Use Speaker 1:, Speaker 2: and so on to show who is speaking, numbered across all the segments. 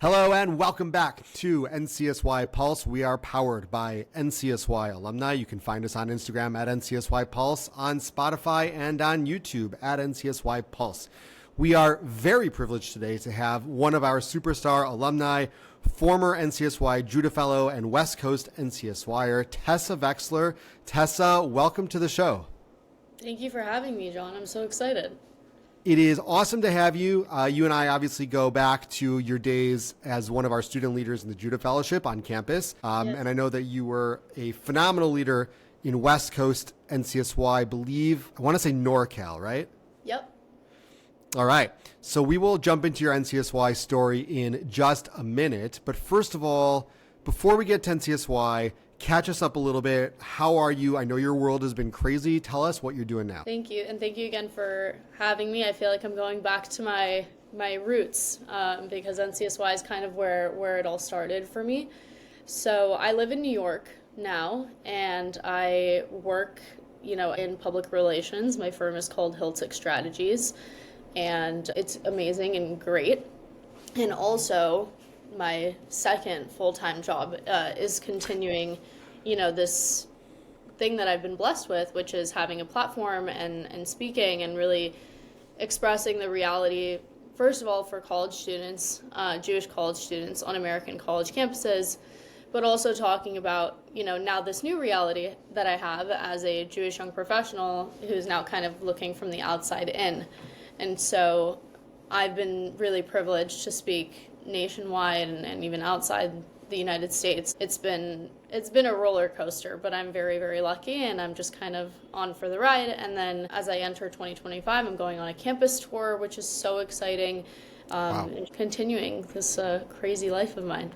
Speaker 1: Hello and welcome back to NCSY Pulse. We are powered by NCSY Alumni. You can find us on Instagram at NCSY Pulse, on Spotify, and on YouTube at NCSY Pulse. We are very privileged today to have one of our superstar alumni, former NCSY Judah Fellow and West Coast NCSYer, Tessa Veksler. Tessa, welcome to the show.
Speaker 2: Thank you for having me, John. I'm so excited.
Speaker 1: It is awesome to have you. You and I obviously go back to your days as one of our student leaders in the Judah Fellowship on campus.
Speaker 2: Yes.
Speaker 1: And I know that you were a phenomenal leader in West Coast NCSY, I believe, I want to say NorCal, right?
Speaker 2: Yep.
Speaker 1: All right. So we will jump into your NCSY story in just a minute. But first of all, before we get to NCSY, catch us up a little bit. How are you? I know your world has been crazy. Tell us what you're doing now.
Speaker 2: Thank you. And thank you again for having me. I feel like I'm going back to my roots because NCSY is kind of where it all started for me. So I live in New York now, and I work, in public relations. My firm is called Hiltick Strategies, and it's amazing and great. And also, my second full-time job is continuing, this thing that I've been blessed with, which is having a platform and speaking and really expressing the reality, first of all, for college students, Jewish college students on American college campuses, but also talking about, now this new reality that I have as a Jewish young professional who's now kind of looking from the outside in. And so I've been really privileged to speak nationwide and even outside the United States. It's been a roller coaster, but I'm very, very lucky, and I'm just kind of on for the ride. And then as I enter 2025, I'm going on a campus tour, which is so exciting.
Speaker 1: Wow.
Speaker 2: And continuing this crazy life of mine.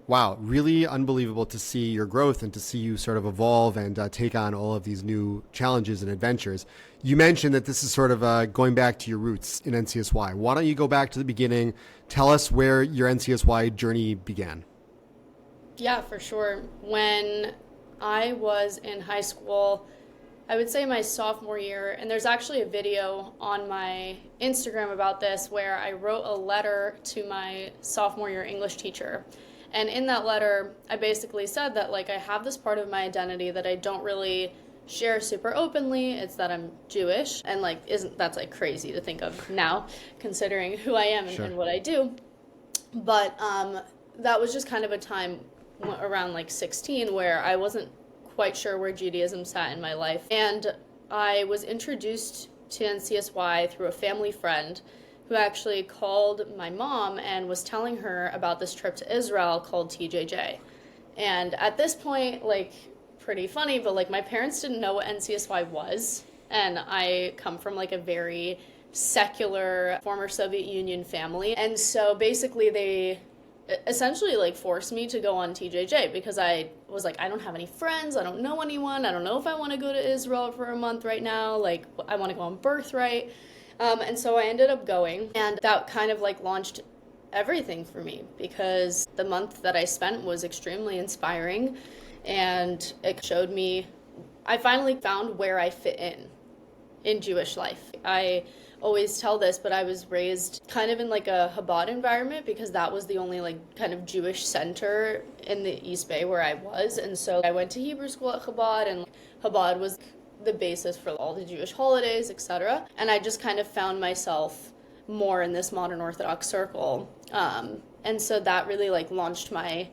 Speaker 1: Wow, really unbelievable to see your growth and to see you sort of evolve and take on all of these new challenges and adventures. You mentioned that this is sort of going back to your roots in NCSY. Why don't you go back to the beginning? Tell us where your NCSY journey began.
Speaker 2: Yeah, for sure. When I was in high school, I would say my sophomore year, and there's actually a video on my Instagram about this where I wrote a letter to my sophomore year English teacher. And in that letter, I basically said that, I have this part of my identity that I don't really share super openly. It's that I'm Jewish. And, that's, crazy to think of now, considering who I am and what I do. But that was just kind of a time around, 16 where I wasn't quite sure where Judaism sat in my life. And I was introduced to NCSY through a family friend who actually called my mom and was telling her about this trip to Israel called TJJ. And at this point, pretty funny, but my parents didn't know what NCSY was. And I come from a very secular former Soviet Union family. And so basically they essentially forced me to go on TJJ because I was I don't have any friends. I don't know anyone. I don't know if I want to go to Israel for a month right now. I want to go on birthright. And so I ended up going, and that kind of launched everything for me because the month that I spent was extremely inspiring, and it showed me, I finally found where I fit in Jewish life. I always tell this, but I was raised kind of in a Chabad environment because that was the only kind of Jewish center in the East Bay where I was. And so I went to Hebrew school at Chabad, and Chabad was the basis for all the Jewish holidays, etc. And I just kind of found myself more in this modern Orthodox circle. And so that really launched my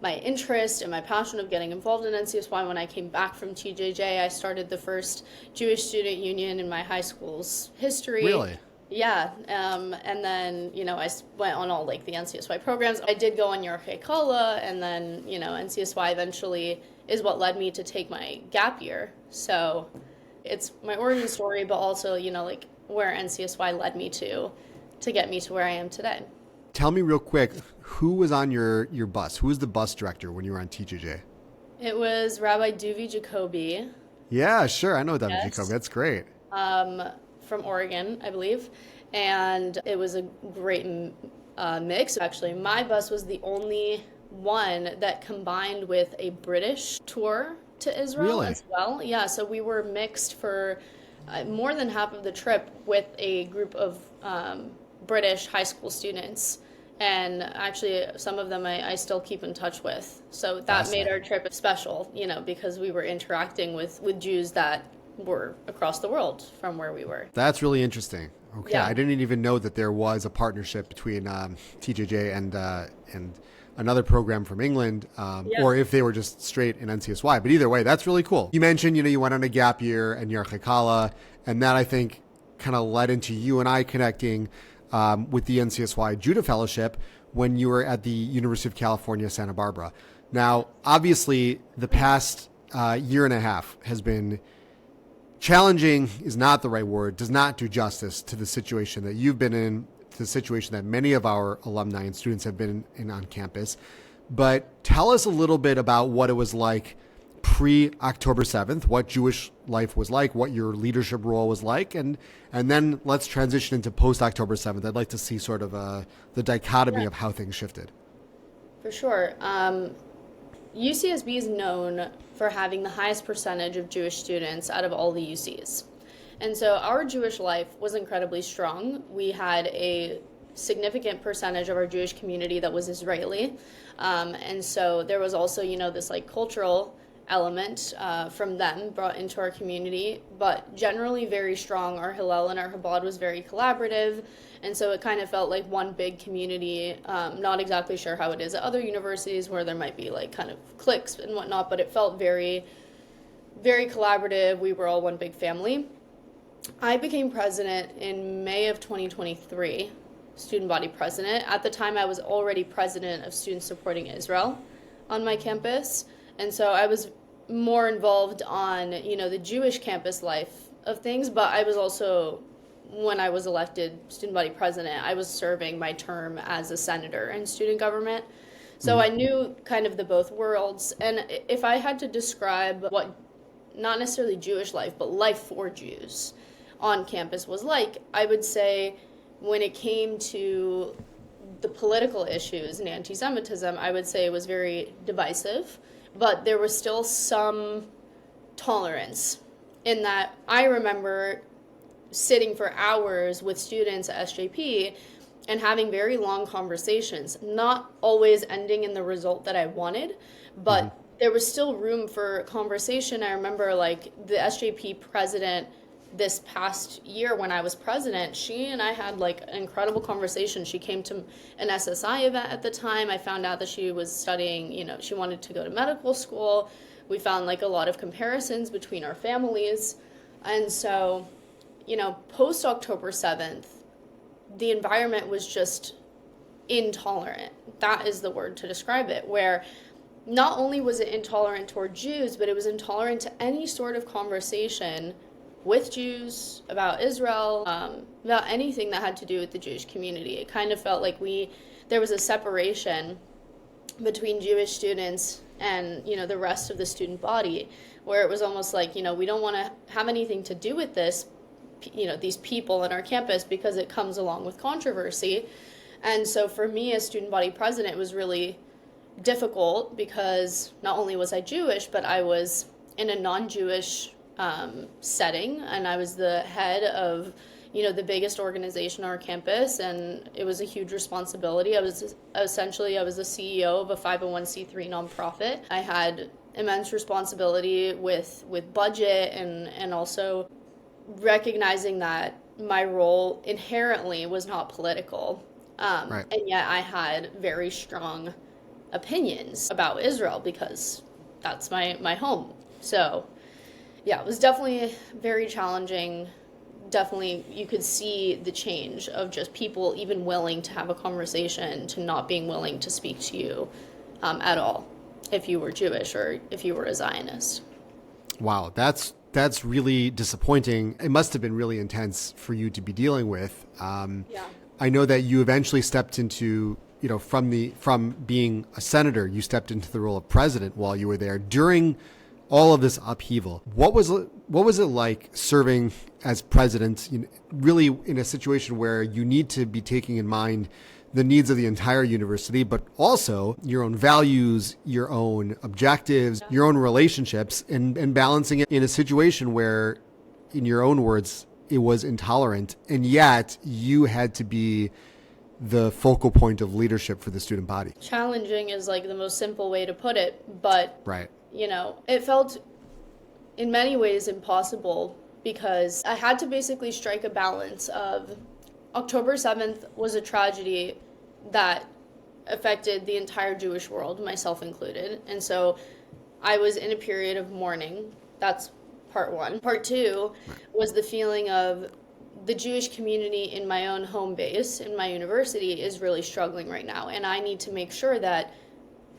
Speaker 2: interest and my passion of getting involved in NCSY. When I came back from TJJ, I started the first Jewish student union in my high school's history.
Speaker 1: Really?
Speaker 2: Yeah. And then, I went on all the NCSY programs. I did go on Yorkei Kala, and then, NCSY eventually is what led me to take my gap year. So it's my origin story, but also, where NCSY led me to get me to where I am today.
Speaker 1: Tell me real quick, who was on your bus? Who was the bus director when you were on TJJ?
Speaker 2: It was Rabbi Duvi Jacoby.
Speaker 1: Yeah, sure. I know Duvi
Speaker 2: Yes.
Speaker 1: Jacoby. That's great.
Speaker 2: From Oregon, I believe. And it was a great mix. Actually, my bus was the only one that combined with a British tour to Israel
Speaker 1: Really?
Speaker 2: as well. Yeah, so we were mixed for more than half of the trip with a group of British high school students And actually, some of them I still keep in touch with. So that made our trip special, because we were interacting with Jews that were across the world from where we were.
Speaker 1: That's really interesting. Okay,
Speaker 2: Yeah.
Speaker 1: I didn't even know that there was a partnership between TJJ and another program from England, or if they were just straight in NCSY. But either way, that's really cool. You mentioned, you went on a gap year and you're Chikala, and that I think kind of led into you and I connecting with the NCSY Judah Fellowship when you were at the University of California, Santa Barbara. Now, obviously, the past year and a half has been challenging is not the right word, does not do justice to the situation that you've been in, to the situation that many of our alumni and students have been in on campus. But tell us a little bit about what it was like pre-October 7th, what Jewish life was like, what your leadership role was like, and then let's transition into post-October 7th. I'd like to see sort of the dichotomy of how things shifted.
Speaker 2: For sure. UCSB is known for having the highest percentage of Jewish students out of all the UCs. And so our Jewish life was incredibly strong. We had a significant percentage of our Jewish community that was Israeli. And so there was also, this cultural element from them brought into our community, but generally very strong. Our Hillel and our Chabad was very collaborative. And so it kind of felt like one big community. Not exactly sure how it is at other universities where there might be kind of cliques and whatnot, but it felt very, very collaborative. We were all one big family. I became president in May of 2023, student body president. At the time, I was already president of Students Supporting Israel on my campus. And so I was more involved on, the Jewish campus life of things, but I was also, when I was elected student body president, I was serving my term as a senator in student government. So I knew kind of the both worlds. And if I had to describe what, not necessarily Jewish life, but life for Jews on campus was like, I would say when it came to the political issues and anti-Semitism, I would say it was very divisive, but there was still some tolerance in that. I remember sitting for hours with students at SJP and having very long conversations, not always ending in the result that I wanted, but there was still room for conversation. I remember the SJP president this past year when I was president, she and I had an incredible conversation. She came to an SSI event at the time. I found out that she was studying, she wanted to go to medical school. We found a lot of comparisons between our families. And so, post October 7th, the environment was just intolerant. That is the word to describe it, where not only was it intolerant toward Jews, but it was intolerant to any sort of conversation with Jews, about Israel, about anything that had to do with the Jewish community. It kind of felt like there was a separation between Jewish students and, the rest of the student body, where it was almost like, we don't want to have anything to do with this, these people on our campus because it comes along with controversy. And so for me as student body president, it was really difficult because not only was I Jewish, but I was in a non-Jewish setting, and I was the head of, the biggest organization on our campus, and it was a huge responsibility. I was the CEO of a 501c3 nonprofit. I had immense responsibility with budget and also recognizing that my role inherently was not political.
Speaker 1: Right.
Speaker 2: And yet I had very strong opinions about Israel because that's my home. So yeah, it was definitely very challenging. Definitely, you could see the change of just people even willing to have a conversation to not being willing to speak to you at all if you were Jewish or if you were a Zionist. Wow,
Speaker 1: that's really disappointing. It must have been really intense for you to be dealing with.
Speaker 2: Yeah.
Speaker 1: I know that you eventually stepped into, from being a senator, you stepped into the role of president while you were there. During all of this upheaval, what was it like serving as president, really in a situation where you need to be taking in mind the needs of the entire university, but also your own values, your own objectives, your own relationships, and balancing it in a situation where, in your own words, it was intolerant, and yet you had to be the focal point of leadership for the student body?
Speaker 2: Challenging is like the most simple way to put it, but
Speaker 1: Right.
Speaker 2: It felt in many ways impossible because I had to basically strike a balance of October 7th was a tragedy that affected the entire Jewish world, myself included. And so I was in a period of mourning. That's part one. Part two was the feeling of the Jewish community in my own home base, in my university, is really struggling right now. And I need to make sure that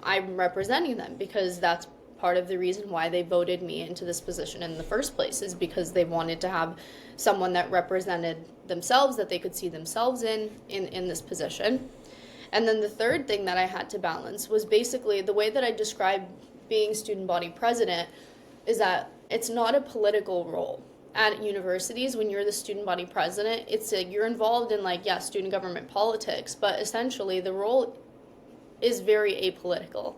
Speaker 2: I'm representing them, because that's part of the reason why they voted me into this position in the first place, is because they wanted to have someone that represented themselves, that they could see themselves in this position. And then the third thing that I had to balance was basically the way that I described being student body president is that it's not a political role. At universities, when you're the student body president, you're involved in student government politics, but essentially the role is very apolitical.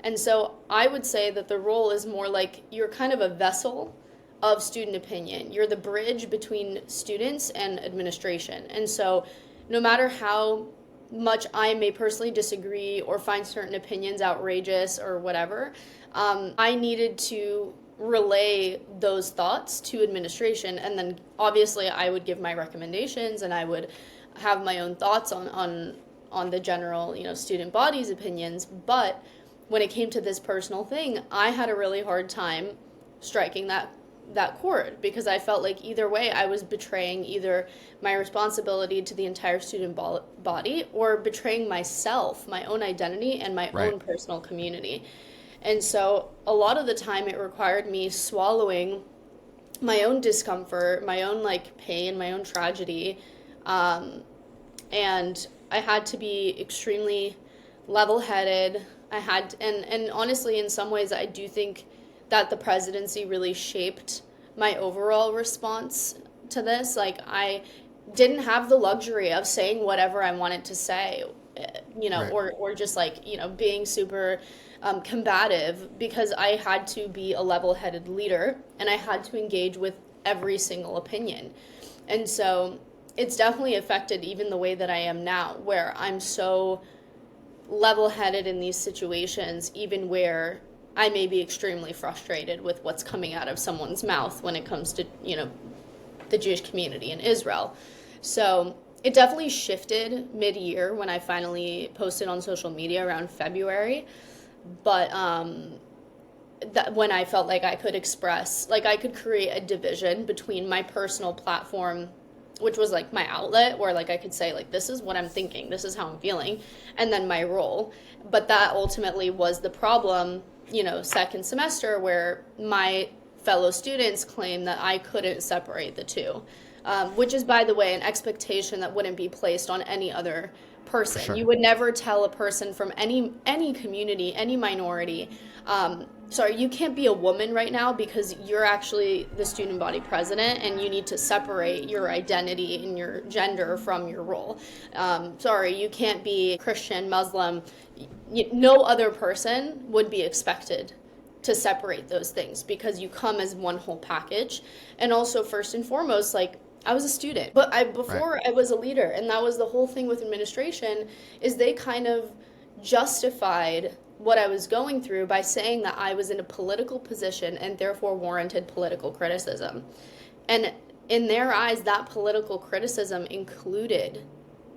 Speaker 2: And so I would say that the role is more like you're kind of a vessel of student opinion. You're the bridge between students and administration. And so no matter how much I may personally disagree or find certain opinions outrageous or whatever, I needed to relay those thoughts to administration, and then obviously I would give my recommendations and I would have my own thoughts on the general student body's opinions. But when it came to this personal thing, I had a really hard time striking that chord, because I felt like either way I was betraying either my responsibility to the entire student body or betraying myself, my own identity, and my own personal community. And so a lot of the time it required me swallowing my own discomfort, my own pain, my own tragedy. And I had to be extremely level-headed. And honestly, in some ways, I do think that the presidency really shaped my overall response to this. I didn't have the luxury of saying whatever I wanted to say, or just being super combative, because I had to be a level-headed leader and I had to engage with every single opinion. And so it's definitely affected even the way that I am now, where I'm so level-headed in these situations, even where I may be extremely frustrated with what's coming out of someone's mouth when it comes to, the Jewish community in Israel. So it definitely shifted mid-year when I finally posted on social media around February. But that when I felt like I could express, I could create a division between my personal platform, which was my outlet, where I could say this is what I'm thinking, this is how I'm feeling, and then my role. But that ultimately was the problem, second semester, where my fellow students claimed that I couldn't separate the two, which is, by the way, an expectation that wouldn't be placed on any other person. Sure. You would never tell a person from any community, any minority, sorry, you can't be a woman right now because you're actually the student body president and you need to separate your identity and your gender from your role. Sorry, you can't be Christian, Muslim. No other person would be expected to separate those things because you come as one whole package. And also, first and foremost, I was a student, but before I was a leader, and that was the whole thing with administration, is they kind of justified what I was going through by saying that I was in a political position and therefore warranted political criticism. And in their eyes, that political criticism included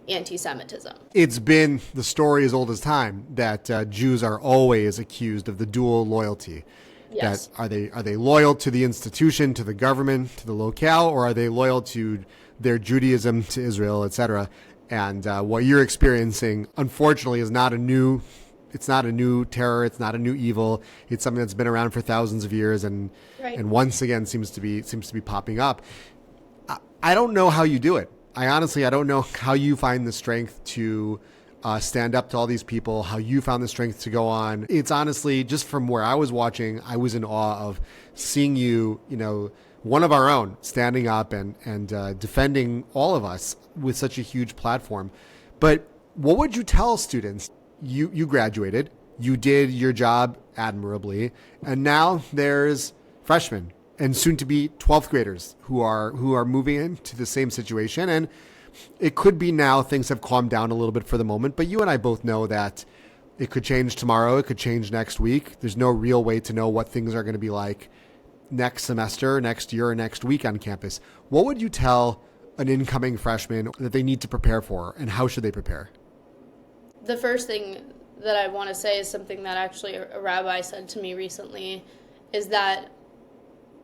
Speaker 2: anti-Semitism.
Speaker 1: It's been the story as old as time that Jews are always accused of the dual loyalty.
Speaker 2: Yes.
Speaker 1: That are they loyal to the institution, to the government, to the locale, or are they loyal to their Judaism, to Israel, etc.? And what you're experiencing, unfortunately, is not a new. It's not a new terror. It's not a new evil. It's something that's been around for thousands of years, and once again seems to be popping up. I don't know how you do it. I don't know how you find the strength to stand up to all these people, how you found the strength to go on. It's honestly, just from where I was watching, I was in awe of seeing you, one of our own, standing up and defending all of us with such a huge platform. But what would you tell students? You graduated, you did your job admirably, and now there's freshmen and soon to be 12th graders who are moving into the same situation and it could be now things have calmed down a little bit for the moment, but you and I both know that it could change tomorrow. It could change next week. There's no real way to know what things are going to be like next semester, next year, or next week on campus. What would you tell an incoming freshman that they need to prepare for, and how should they prepare?
Speaker 2: The first thing that I want to say is something that actually a rabbi said to me recently, is that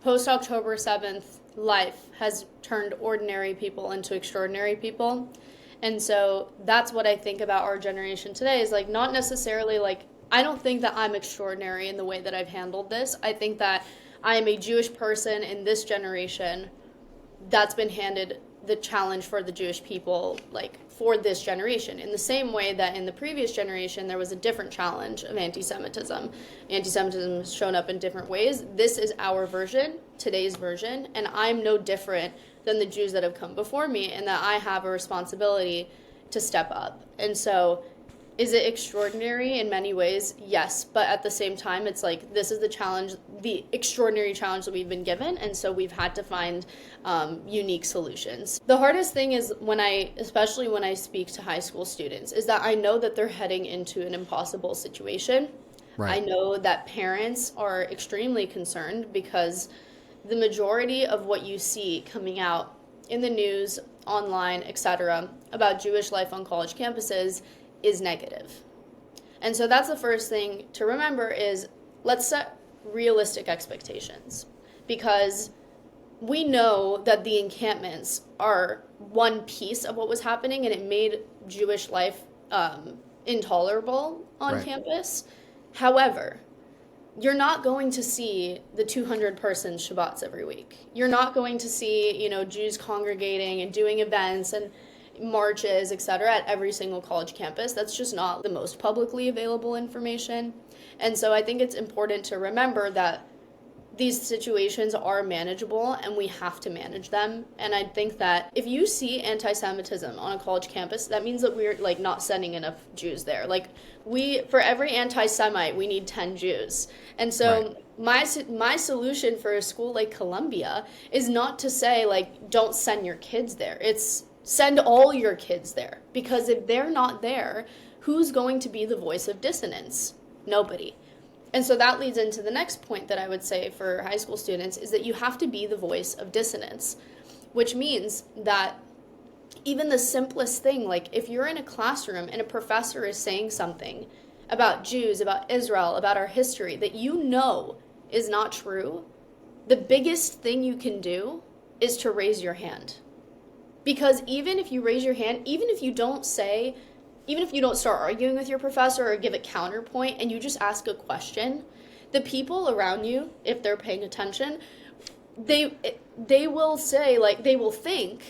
Speaker 2: post-October 7th life has turned ordinary people into extraordinary people. And so that's what I think about our generation today, is like not necessarily like, I don't think that I'm extraordinary in the way that I've handled this. I think that I am a Jewish person in this generation that's been handed the challenge for the Jewish people, like for this generation, in the same way that in the previous generation there was a different challenge of anti-Semitism. Anti-Semitism has shown up in different ways. This is our version, today's version, and I'm no different than the Jews that have come before me, and that I have a responsibility to step up. And so is it extraordinary in many ways? Yes, but at the same time, it's like, this is the challenge, the extraordinary challenge that we've been given, and so we've had to find unique solutions. The hardest thing is especially when I speak to high school students, is that I know that they're heading into an impossible situation. Right. I know that parents are extremely concerned because the majority of what you see coming out in the news, online, etc., about Jewish life on college campuses is negative. And so that's the first thing to remember, is let's set realistic expectations, because we know that the encampments are one piece of what was happening, and it made Jewish life intolerable on campus. However, you're not going to see the 200-person Shabbats every week. You're not going to see, Jews congregating and doing events and marches, etc., at every single college campus. That's just not the most publicly available information. And so I think it's important to remember that these situations are manageable and we have to manage them. And I think that if you see anti-Semitism on a college campus, that means that we're like not sending enough Jews there. Like for every anti-Semite, we need 10 Jews. And so my solution for a school like Columbia is not to say like, don't send your kids there. It's send all your kids there, because if they're not there, who's going to be the voice of dissonance? Nobody. And so that leads into the next point that I would say for high school students, is that you have to be the voice of dissonance, which means that even the simplest thing, like if you're in a classroom and a professor is saying something about Jews, about Israel, about our history that you know is not true, the biggest thing you can do is to raise your hand. Because even if you raise your hand, even if you don't start arguing with your professor or give a counterpoint, and you just ask a question, the people around you, if they're paying attention, they will say, like, they will think,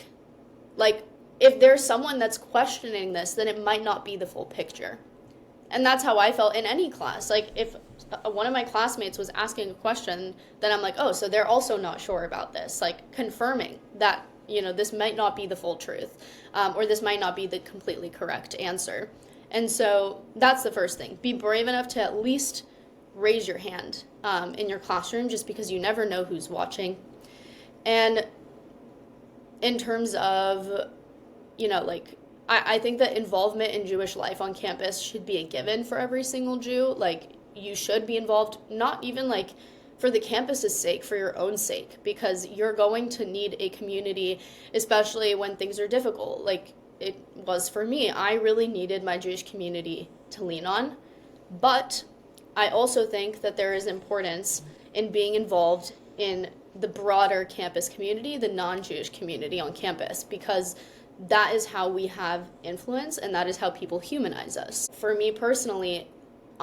Speaker 2: like, if there's someone that's questioning this, then it might not be the full picture. And that's how I felt in any class. Like, if one of my classmates was asking a question, then I'm like, oh, so they're also not sure about this, like confirming that, this might not be the full truth, or this might not be the completely correct answer. And so that's the first thing. Be brave enough to at least raise your hand in your classroom, just because you never know who's watching. And in terms of, I think that involvement in Jewish life on campus should be a given for every single Jew. Like, you should be involved, not even like for the campus's sake, for your own sake, because you're going to need a community, especially when things are difficult. Like it was for me. I really needed my Jewish community to lean on. But I also think that there is importance in being involved in the broader campus community, the non-Jewish community on campus, because that is how we have influence and that is how people humanize us. For me personally,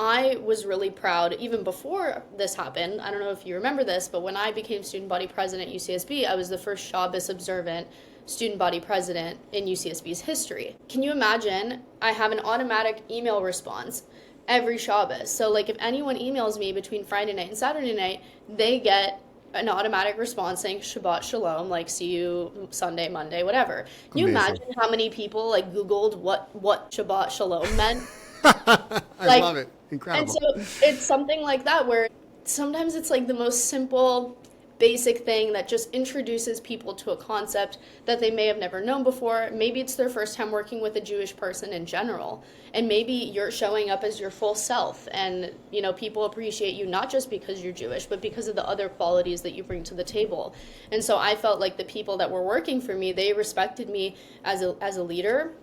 Speaker 2: I was really proud, even before this happened. I don't know if you remember this, but when I became student body president at UCSB, I was the first Shabbos observant student body president in UCSB's history. Can you imagine? I have an automatic email response every Shabbos. So like if anyone emails me between Friday night and Saturday night, they get an automatic response saying Shabbat Shalom, like see you Sunday, Monday, whatever. Can you imagine how many people like Googled what Shabbat Shalom meant?
Speaker 1: I love it. Incredible.
Speaker 2: And so it's something like that where sometimes it's like the most simple basic thing that just introduces people to a concept that they may have never known before. Maybe it's their first time working with a Jewish person in general. And maybe you're showing up as your full self, and people appreciate you not just because you're Jewish, but because of the other qualities that you bring to the table. And so I felt like the people that were working for me, they respected me as a leader,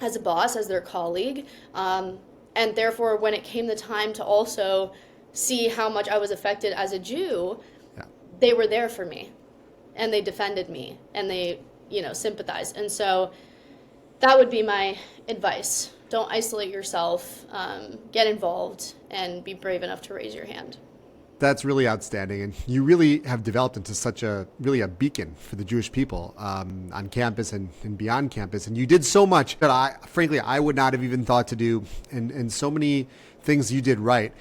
Speaker 2: as a boss, as their colleague. And therefore, when it came the time to also see how much I was affected as a Jew, they were there for me, and they defended me, and they, sympathized. And so that would be my advice. Don't isolate yourself, get involved, and be brave enough to raise your hand.
Speaker 1: That's really outstanding. And you really have developed into such a beacon for the Jewish people on campus and beyond campus. And you did so much that I would not have even thought to do, and so many things you did right.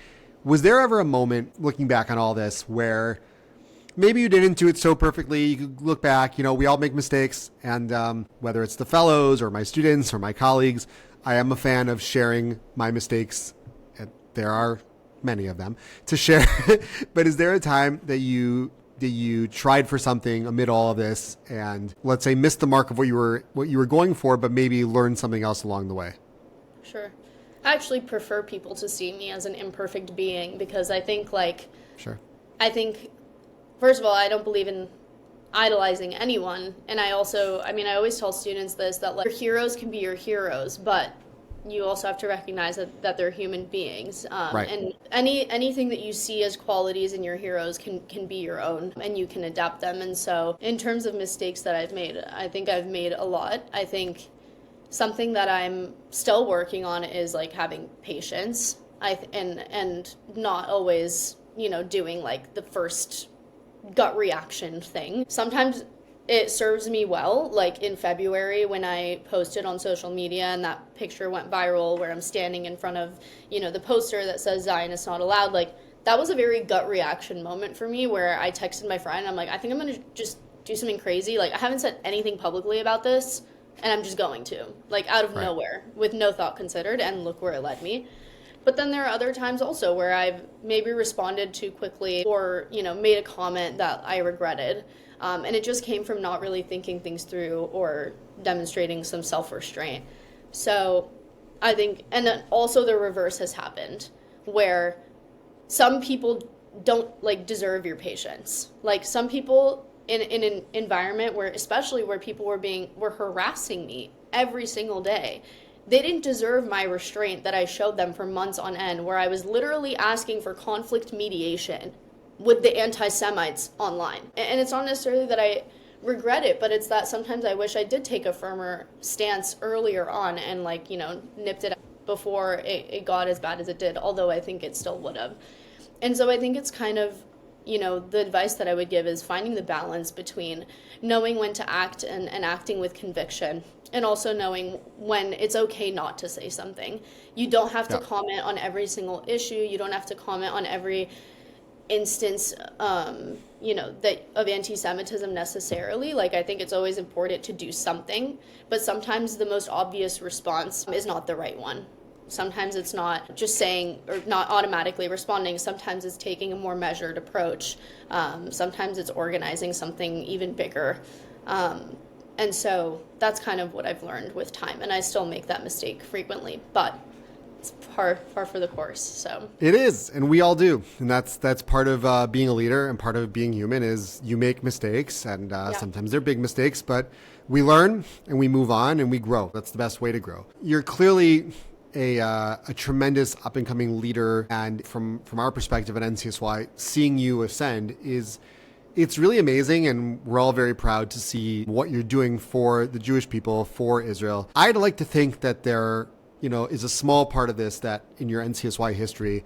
Speaker 1: Was there ever a moment, looking back on all this, where maybe you didn't do it so perfectly? You could look back, we all make mistakes. And whether it's the fellows or my students or my colleagues, I am a fan of sharing my mistakes. There are many of them to share. But is there a time that you tried for something amid all of this and, let's say, missed the mark of what you were going for, but maybe learned something else along the way?
Speaker 2: Sure. I actually prefer people to see me as an imperfect being, because I think
Speaker 1: Sure.
Speaker 2: First of all, I don't believe in idolizing anyone. And I always tell students this, that your heroes can be your heroes, but you also have to recognize that they're human beings.
Speaker 1: Right.
Speaker 2: And anything that you see as qualities in your heroes can be your own, and you can adapt them. And so in terms of mistakes that I've made, I think I've made a lot. I think something that I'm still working on is having patience. And not always, doing the first gut reaction thing. Sometimes it serves me well, like in February when I posted on social media and that picture went viral where I'm standing in front of, the poster that says Zionists not allowed. That was a very gut reaction moment for me, where I texted my friend, I'm like, I think I'm going to just do something crazy. I haven't said anything publicly about this, and I'm just going to, out of nowhere, with no thought considered, and look where it led me. But then there are other times also where I've maybe responded too quickly or, made a comment that I regretted. And it just came from not really thinking things through or demonstrating some self-restraint. So I think, and then also the reverse has happened, where some people don't deserve your patience. Some people in an environment where, especially where people were harassing me every single day, they didn't deserve my restraint that I showed them for months on end, where I was literally asking for conflict mediation with the anti-Semites online. And it's not necessarily that I regret it, but it's that sometimes I wish I did take a firmer stance earlier on and nipped it before it got as bad as it did, although I think it still would have. And so I think it's kind of, the advice that I would give is finding the balance between knowing when to act and acting with conviction, and also knowing when it's okay not to say something. You don't have to comment on every single issue. You don't have to comment on every instance, that of anti-Semitism necessarily. I think it's always important to do something, but sometimes the most obvious response is not the right one. Sometimes it's not just saying or not automatically responding. Sometimes it's taking a more measured approach. Sometimes it's organizing something even bigger. And so that's kind of what I've learned with time. And I still make that mistake frequently, but it's par for the course. So
Speaker 1: it is, and we all do. And that's part of being a leader, and part of being human is you make mistakes, and sometimes they're big mistakes, but we learn and we move on and we grow. That's the best way to grow. You're clearly a tremendous up-and-coming leader, and from our perspective at NCSY, seeing you ascend it's really amazing, and we're all very proud to see what you're doing for the Jewish people, for Israel. I'd like to think that there, is a small part of this that in your NCSY history,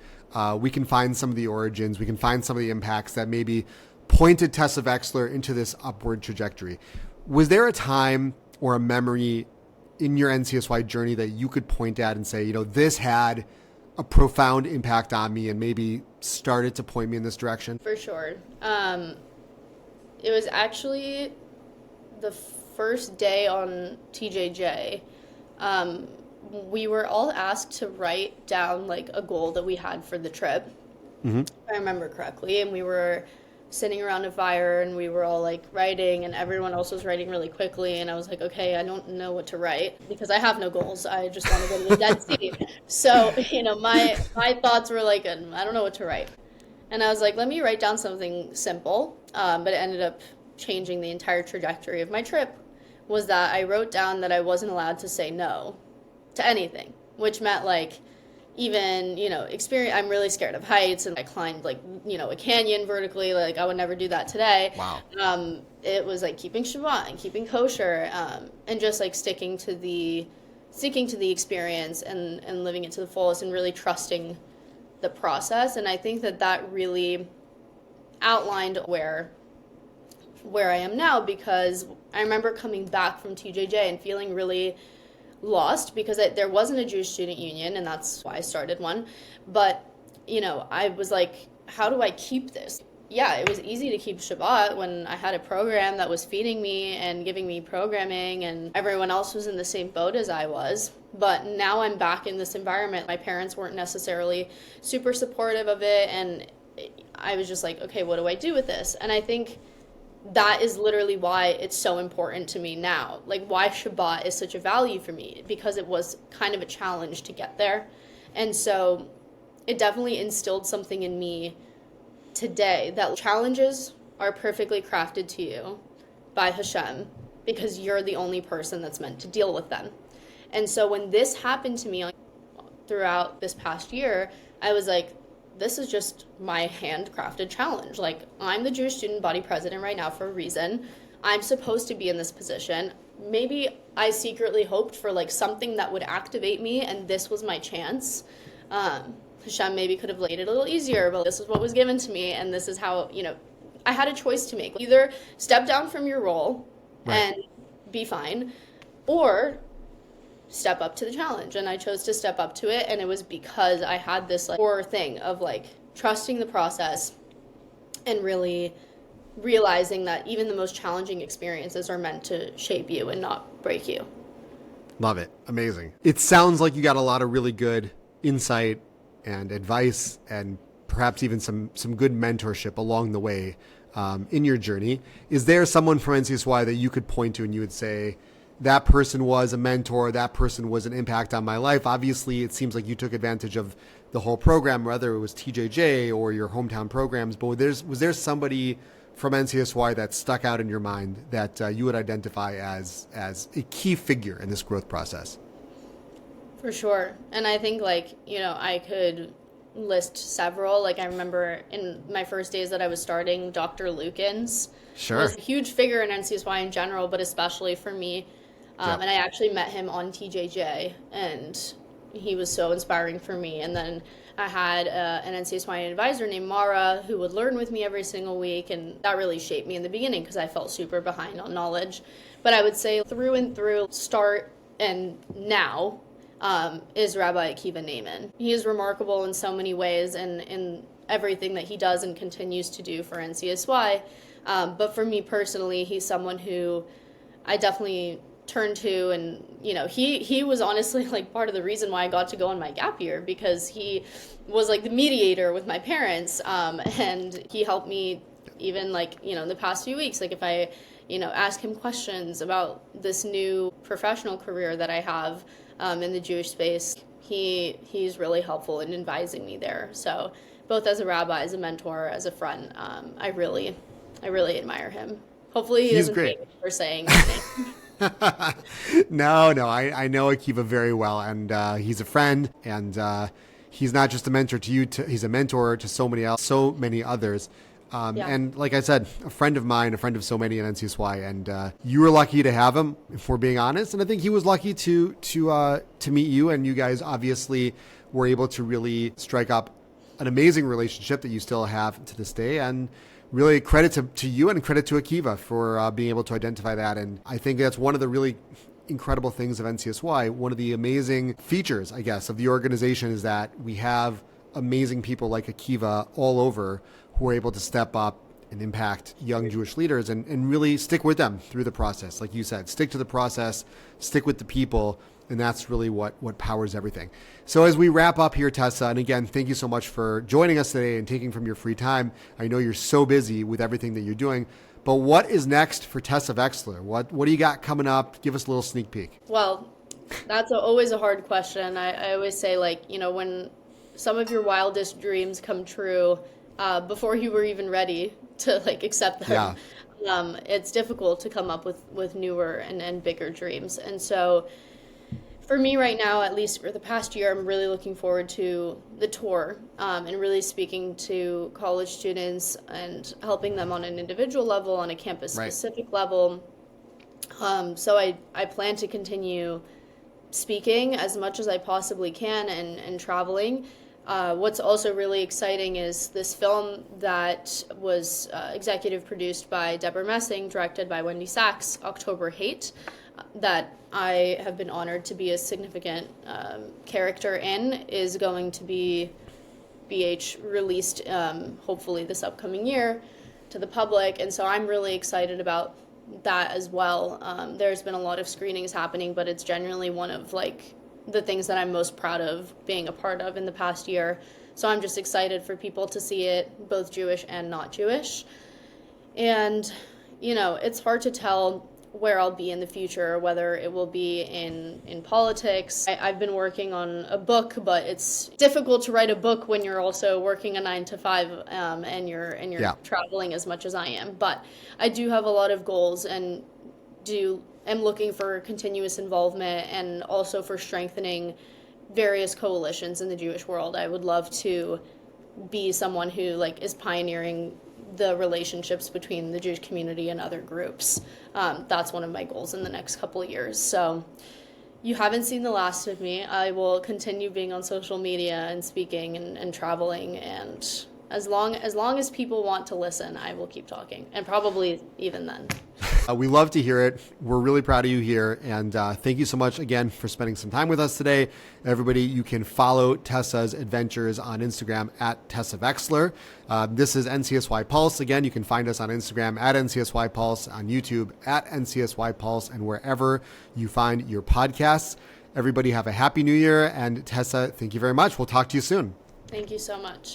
Speaker 1: we can find some of the origins, we can find some of the impacts that maybe pointed Tessa Veksler into this upward trajectory. Was there a time or a memory in your NCSY journey that you could point at and say, this had a profound impact on me and maybe started to point me in this direction?
Speaker 2: For sure. It was actually the first day on TJJ. We were all asked to write down a goal that we had for the trip, if I remember correctly, and we were sitting around a fire and we were all like writing and everyone else was writing really quickly. And I was like, okay, I don't know what to write because I have no goals. I just want to go to the Dead Sea. So, my thoughts were like, I don't know what to write. And I was like, let me write down something simple. But it ended up changing the entire trajectory of my trip, was that I wrote down that I wasn't allowed to say no to anything, which meant like, even, experience, I'm really scared of heights, and I climbed like, a canyon vertically, like I would never do that today.
Speaker 1: Wow.
Speaker 2: It was like keeping Shabbat and keeping kosher, and just like sticking to the experience and living it to the fullest and really trusting the process. And I think that really outlined where I am now, because I remember coming back from TJJ and feeling really lost because there wasn't a Jewish student union, and that's why I started one. But, I was like, how do I keep this? Yeah, it was easy to keep Shabbat when I had a program that was feeding me and giving me programming, and everyone else was in the same boat as I was. But now I'm back in this environment. My parents weren't necessarily super supportive of it, and I was just like, okay, what do I do with this? And I think that is literally why it's so important to me now. Like, why Shabbat is such a value for me, because it was kind of a challenge to get there. And so it definitely instilled something in me today, that challenges are perfectly crafted to you by Hashem, because you're the only person that's meant to deal with them. And so when this happened to me throughout this past year, I was like, this is just my handcrafted challenge. Like, I'm the Jewish student body president right now for a reason. I'm supposed to be in this position. Maybe I secretly hoped for like something that would activate me, and this was my chance. Hashem maybe could have laid it a little easier, but this is what was given to me, and this is how, I had a choice to make. Either step down from your role and be fine, or step up to the challenge. And I chose to step up to it, and it was because I had this like core thing of like trusting the process and really realizing that even the most challenging experiences are meant to shape you and not break you.
Speaker 1: Love it. Amazing. It sounds like you got a lot of really good insight and advice, and perhaps even some good mentorship along the way in your journey. Is there someone from NCSY that you could point to and you would say, that person was a mentor, that person was an impact on my life? Obviously, it seems like you took advantage of the whole program, whether it was TJJ or your hometown programs, but was there somebody from NCSY that stuck out in your mind that you would identify as a key figure in this growth process?
Speaker 2: For sure. And I think I could list several. Like, I remember in my first days that I was starting, Dr. Lukens was a huge figure in NCSY in general, but especially for me. And I actually met him on TJJ, and he was so inspiring for me. And then I had an NCSY advisor named Mara who would learn with me every single week, and that really shaped me in the beginning because I felt super behind on knowledge. But I would say through and through, start and now, is Rabbi Akiva Naiman. He is remarkable in so many ways and in everything that he does and continues to do for NCSY. But for me personally, he's someone who I definitely turn to, and he was honestly like part of the reason why I got to go on my gap year, because he was like the mediator with my parents, and he helped me even in the past few weeks, like if I ask him questions about this new professional career that I have in the Jewish space, he's really helpful in advising me there. So both as a rabbi, as a mentor, as a friend, I really admire him. Hopefully he doesn't hate me for saying anything.
Speaker 1: No, I know Akiva very well, and he's a friend, and he's not just a mentor to you, he's a mentor to so many others. And like I said, a friend of mine, a friend of so many at NCSY, and you were lucky to have him, if we're being honest. And I think he was lucky to meet you, and you guys obviously were able to really strike up an amazing relationship that you still have to this day. And really credit to you and credit to Akiva for being able to identify that. And I think that's one of the really incredible things of NCSY. One of the amazing features, I guess, of the organization is that we have amazing people like Akiva all over who are able to step up and impact young Jewish leaders and really stick with them through the process. Like you said, stick to the process, stick with the people, And that's really what powers everything. So as we wrap up here, Tessa, and again, thank you so much for joining us today and taking from your free time. I know you're so busy with everything that you're doing, but what is next for Tessa Veksler? What do you got coming up? Give us a little sneak peek.
Speaker 2: Well, that's always a hard question. I always say, like, when some of your wildest dreams come true, before you were even ready to like accept them, it's difficult to come up with newer and bigger dreams. And so for me right now, at least for the past year, I'm really looking forward to the tour, and really speaking to college students and helping them on an individual level, on a campus specific level. So I plan to continue speaking as much as I possibly can and traveling. What's also really exciting is this film that was executive produced by Deborah Messing, directed by Wendy Sachs, October Hate, that I have been honored to be a significant character in, is going to be released hopefully this upcoming year to the public. And so I'm really excited about that as well. There's been a lot of screenings happening, but it's genuinely one of like the things that I'm most proud of being a part of in the past year. So I'm just excited for people to see it, both Jewish and not Jewish. And, it's hard to tell where I'll be in the future, whether it will be in politics. I've been working on a book, but it's difficult to write a book when you're also working a 9 to 5 and you're traveling as much as I am. But I do have a lot of goals and am looking for continuous involvement and also for strengthening various coalitions in the Jewish world. I would love to be someone who is pioneering the relationships between the Jewish community and other groups. That's one of my goals in the next couple of years. So you haven't seen the last of me. I will continue being on social media and speaking and traveling, and as long as people want to listen, I will keep talking, and probably even then.
Speaker 1: We love to hear it. We're really proud of you here. And thank you so much again for spending some time with us today. Everybody, you can follow Tessa's adventures on Instagram at Tessa Veksler. This is NCSY Pulse. Again, you can find us on Instagram at NCSY Pulse, on YouTube at NCSY Pulse, and wherever you find your podcasts. Everybody have a happy new year. And Tessa, thank you very much. We'll talk to you soon.
Speaker 2: Thank you so much.